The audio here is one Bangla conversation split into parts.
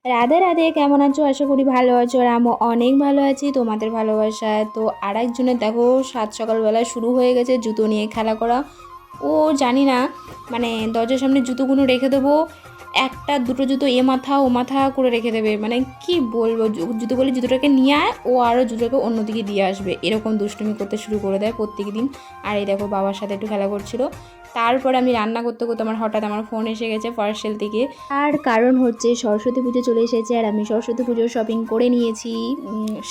রাধে রাধে, কেমন আছো? আশা করি ভালো আছো। আর আমি অনেক ভালো আছি তোমাদের ভালোবাসায়। তো আর একজনের দেখো সাত সকালবেলা শুরু হয়ে গেছে জুতো নিয়ে খেলা করা। ও জানি না, মানে দরজার সামনে জুতোগুলো রেখে দেবো, একটা দুটো জুতো এ মাথা ও মাথা করে রেখে দেবে। মানে কি বলবো, জুতো বলে জুতোটাকে নিয়ে আয়, ও আরও জুতোটাকে অন্যদিকে দিয়ে আসবে, এরকম দুষ্টুমি করতে শুরু করে দেয় প্রত্যেক দিন। আর এই দেখো বাবার সাথে একটু খেলা করছিল। তারপরে আমি রান্না করতে করতে আমার ফোন এসে গেছে পার্সেল থেকে। আর কারণ হচ্ছে সরস্বতী পুজো চলে এসেছে, আর আমি সরস্বতী পুজোর শপিং করে নিয়েছি।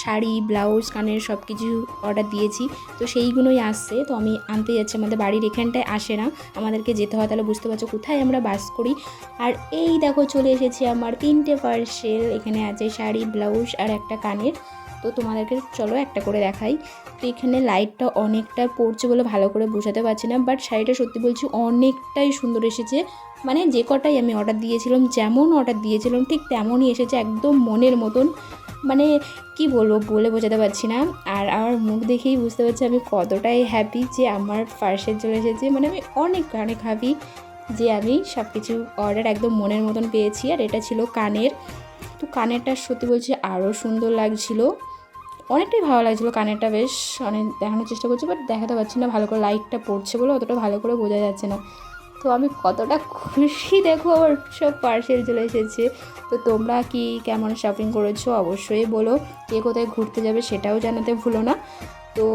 শাড়ি, ব্লাউজ, কানের সব কিছু অর্ডার দিয়েছি। তো সেইগুলোই আসছে, তো আমি আনতে যাচ্ছি। আমাদের বাড়ির এখানটায় আসে না, আমাদেরকে যেতে হয়। তাহলে বুঝতে পারছো কোথায় আমরা বাস করি। আর এই দেখো চলে এসেছি আমার 3টে পার্সেল। এখানে আছে শাড়ি, ব্লাউজ আর একটা কানের। তো তোমাদেরকে চলো একটা করে দেখাই। তো এখানে লাইটটা অনেকটা পড়ছে বলে ভালো করে বোঝাতে পারছি না, বাট শাড়িটা সত্যি বলছি অনেকটাই সুন্দর এসেছে। মানে যে কটাই আমি অর্ডার দিয়েছিলাম, যেমন অর্ডার দিয়েছিলাম ঠিক তেমনই এসেছে, একদম মনের মতন। মানে কি বলবো, বলে বোঝাতে পারছি না। আর আমার মুখ দেখেই বুঝতে পারছি আমি কতটাই হ্যাপি যে আমার পার্সেল চলে এসেছে। মানে আমি অনেক অনেক হ্যাপি যে আমি সব কিছু অর্ডার একদম মনের মতন পেয়েছি। আর এটা ছিল কানের। তো কানেরটা সত্যি বলছি আরও সুন্দর লাগছিলো, অনেকটাই ভালো লাগছিলো কানেরটা। বেশ অনেক দেখানোর চেষ্টা করছি, বাট দেখাতে পারছি না ভালো করে, লাইটটা পড়ছে বলে অতটা ভালো করে বোঝা যাচ্ছে না। তো আমি কতটা খুশি, দেখো আমার সব পার্সেল চলে এসেছে। তো তোমরা কি কেমন শপিং করেছো অবশ্যই বলো, কে কোথায় ঘুরতে যাবে সেটাও জানাতে ভুলো না। তো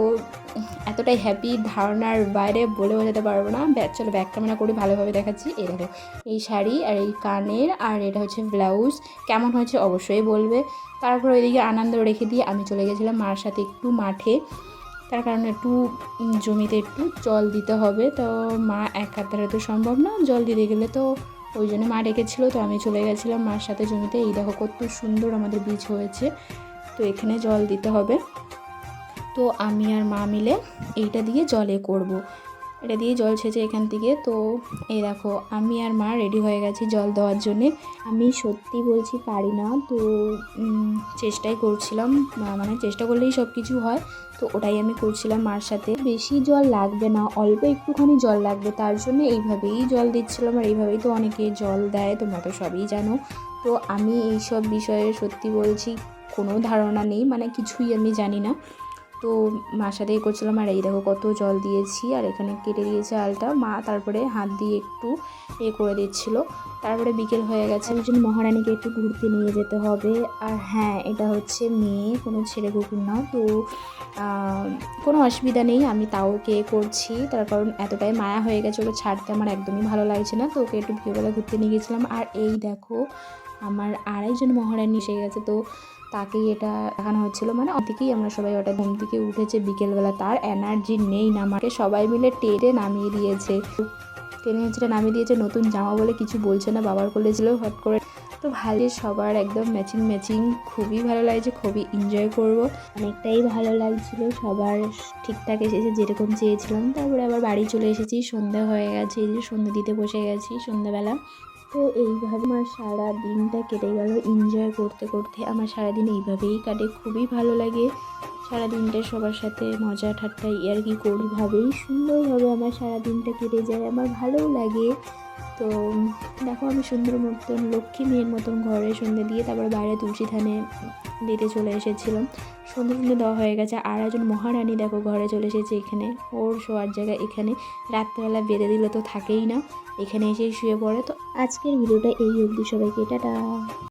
এতটাই হ্যাপি, ধারণার বাইরে বলে বোঝাতে পারবো না। চলো ব্যাক ক্যামেরা করে ভালোভাবে দেখাচ্ছি। এই দেখো এই শাড়ি আর এই কানের, আর এটা হচ্ছে ব্লাউজ। কেমন হয়েছে অবশ্যই বলবে। তারপর ওইদিকে আনন্দ রেখে দিয়ে আমি চলে গেছিলাম মার সাথে একটু মাঠে, তার কারণে একটু জমিতে একটু জল দিতে হবে। তো মা এক হাত দ্বারা তো সম্ভব না জল দিতে গেলে, তো ওই জন্য মা ডেকেছিলো। তো আমি চলে গেছিলাম মার সাথে জমিতে। এই দেখো কত সুন্দর আমাদের বীজ হয়েছে, তো এখানে জল দিতে হবে। তো আমি আর মা মিলে এইটা দিয়ে জলে করব, এটা দিয়ে জল ছেঁচে এখান থেকে। তো এই দেখো আমি আর মা রেডি হয়ে গেছি জল দেওয়ার জন্যে। আমি সত্যি বলছি পারি না, তো চেষ্টাই করছিলাম, মানে চেষ্টা করলেই সব কিছু হয়। তো ওটাই আমি করছিলাম মার সাথে। বেশি জল লাগবে না, অল্প একটুখানি জল লাগবে, তার জন্য এইভাবেই জল দিচ্ছিলাম। আর এইভাবেই তো অনেকে জল দেয়, তোমরা তো সবই জানো। তো আমি এইসব বিষয়ে সত্যি বলছি কোনো ধারণা নেই, মানে কিছুই আমি জানি না। তো মার সাথেই করছিলাম। আর এই দেখো কত জল দিয়েছি, আর এখানে কেটে দিয়েছে আলটা মা, তারপরে হাত দিয়ে একটু করে দিচ্ছিলো। তারপরে বিকেল হয়ে গেছে, একজন মহারানীকে একটু ঘুরতে নিয়ে যেতে হবে। আর হ্যাঁ, এটা হচ্ছে মেয়ে, কোনো ছেলে কুকুর না। তো কোনো অসুবিধা নেই, আমি তাও করছি, তার কারণ এতটাই মায়া হয়ে গেছে, ওকে ছাড়তে আমার একদমই ভালো লাগছে না। তো ওকে একটু বিকেলবেলা ঘুরতে নিয়ে গেছিলাম। আর এই দেখো আমার আরেকজন মহারানী এসে গেছে, তো তাকেই এটা দেখানো হচ্ছিলো। মানে অনেকেই আমরা সবাই ওটা ঘুম থেকে উঠেছে বিকেলবেলা, তার এনার্জি নেই নামাকে, সবাই মিলে টেনে নামিয়ে দিয়েছে, টেনে হচ্ছে নামিয়ে দিয়েছে। নতুন জামা বলে কিছু বলছে না, বাবার কোলে ছিল হট করে। তো ভালো, সবার একদম ম্যাচিং ম্যাচিং, খুবই ভালো লাগছে, খুবই এনজয় করব। অনেকটাই ভালো লাগছিল, সবার ঠিকঠাক এসেছে যেরকম চেয়েছিলাম। তারপরে আবার বাড়ি চলে এসেছি, সন্ধ্যা হয়ে গেছে, এই যে সন্ধ্যা দিতে বসে গেছি সন্ধ্যাবেলা। তো এইভাবে আমার সারা দিনটা কেটে গেল এনজয় করতে করতে। আমার সারাদিন এইভাবেই কাটে, খুবই ভালো লাগে। সারা দিনটা সবার সাথে মজা ঠাট্টা ইয়ার্কি করি, ভাবেই সুন্দরভাবে আমার সারা দিনটা কেটে যায়, আমার ভালোও লাগে। তো দেখো আমি সুন্দর মতন লক্ষ্মী মেয়ের মতন ঘরে সন্ধ্যে দিয়ে তারপরে বাইরে তুলসী থানে দিতে চলে এসেছিলাম। সন্ধ্যে দেওয়া হয়ে গেছে। আর একজন মহারানী দেখো ঘরে চলে এসেছে, এখানে ওর শোয়ার জায়গা এখানে। রাত্রেবেলা বেঁধে দিলে তো থাকেই না, এখানে এসেই শুয়ে পড়ে। তো আজকের ভিডিওটা এই অবধি, সবাইকে টাটা।